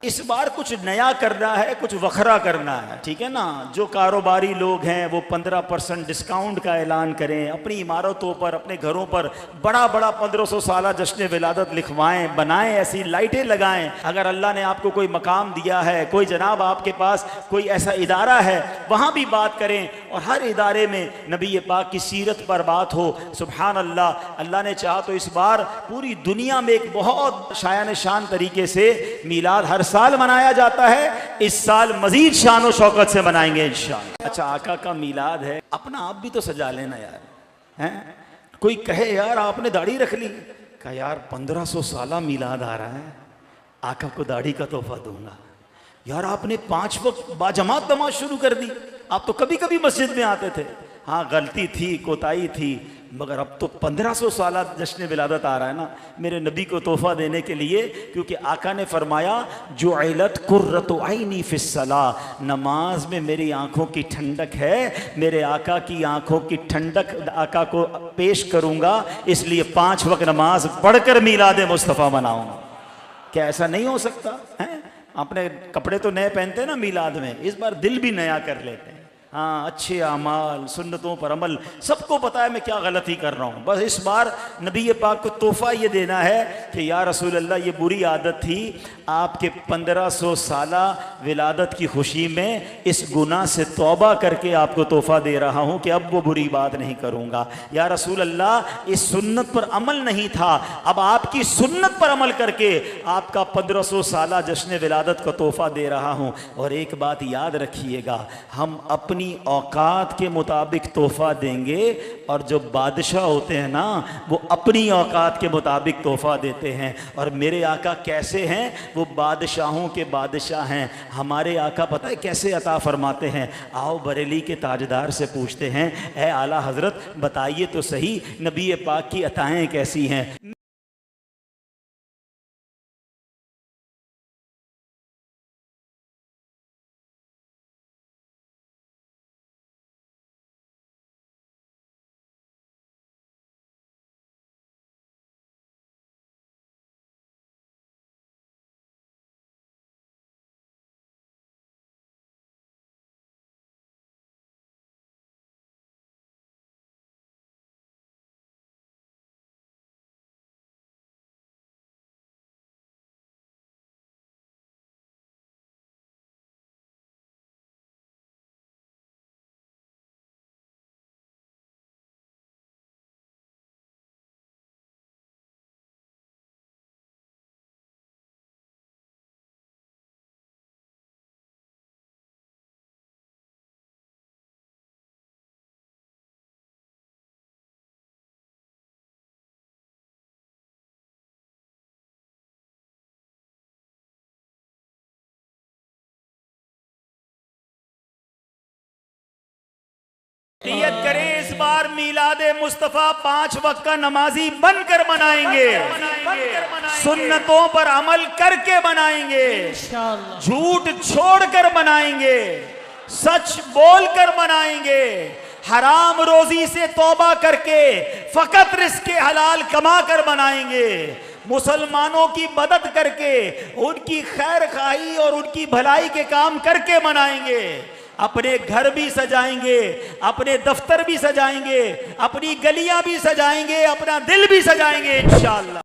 इस बार कुछ नया करना है, कुछ वखरा करना है, ठीक है ना। जो कारोबारी लोग हैं वो 15% डिस्काउंट का ऐलान करें, अपनी इमारतों पर, अपने घरों पर बड़ा बड़ा 1500 साला जश्न विलादत लिखवाएं, बनाएं, ऐसी लाइटें लगाएं। अगर अल्लाह ने आपको कोई मकाम दिया है, कोई जनाब आपके पास कोई ऐसा इदारा है, वहाँ भी बात करें और हर इदारे में नबी पाक की सीरत पर बात हो। सुभान अल्लाह। अल्लाह ने चाहा तो इस बार पूरी दुनिया में एक बहुत शायान शान तरीके से मीलाद हर साल मनाया जाता है। इस साल मजीद शान और शौकत से मनाएंगे इंशाअल्लाह। अच्छा, आका का मीलाद है, अपना आप भी तो सजा लेना यार, हैं? कोई कहे यार आपने दाढ़ी रख ली, कहा यार 1500 साला मीलाद आ रहा है, आका को दाढ़ी का तोहफा दूंगा। यार आपने 5 वक्त बाजमात नमाज शुरू कर दी, आप तो कभी कभी मस्जिद में आते थे। हाँ, गलती थी, कोताही थी, मगर अब तो 1500 साला जश्न विलादत आ रहा है ना, मेरे नबी को तोहफा देने के लिए। क्योंकि आका ने फरमाया जुइलत कुर्रतु ऐनी फिस्सलाह, नमाज में मेरी आंखों की ठंडक है, मेरे आका की आंखों की ठंडक आका को पेश करूंगा, इसलिए 5 वक्त नमाज पढ़कर मीलाद मुस्तफ़ा मनाऊंगा। क्या ऐसा नहीं हो सकता है? अपने कपड़े तो नए पहनते हैं ना मीलाद में, इस बार दिल भी नया कर लेते हैं। हाँ, अच्छे अमाल, सुन्नतों पर अमल। सबको पता है मैं क्या गलती कर रहा हूँ, बस इस बार नबी पाक को तोहफा ये देना है कि या रसूल अल्लाह, ये बुरी आदत थी, आपके 1500 साला विलादत की खुशी में इस गुनाह से तौबा करके आपको तोहफा दे रहा हूँ कि अब वो बुरी बात नहीं करूँगा। या रसूल अल्लाह, इस सुन्नत पर अमल नहीं था, अब आपकी सुन्नत पर अमल करके आपका 1500 साला जश्न विलादत का तोहफा दे रहा हूँ। और एक बात याद रखिएगा, हम अपनी औकात के मुताबिक तोहफा देंगे, और जो बादशाह होते हैं ना, वो अपनी औकात के मुताबिक तोहफा देते हैं। और मेरे आका कैसे हैं? वो बादशाहों के बादशाह हैं। हमारे आका पता है कैसे अता फरमाते हैं? आओ बरेली के ताजदार से पूछते हैं, ए आला हजरत बताइए तो सही, नबी पाक की अताएं कैसी हैं? नियत करें इस बार मीलाद मुस्तफ़ा 5 वक्त का नमाजी बनकर मनाएंगे, सुन्नतों पर अमल करके मनाएंगे, झूठ छोड़कर मनाएंगे, सच बोलकर मनाएंगे, हराम रोजी से तौबा करके फकत रिज़्क़ हलाल कमा कर मनाएंगे, मुसलमानों की मदद करके, उनकी खैर खाई और उनकी भलाई के काम करके मनाएंगे। अपने घर भी सजाएंगे, अपने दफ्तर भी सजाएंगे, अपनी गलियां भी सजाएंगे, अपना दिल भी सजाएंगे इंशाअल्लाह।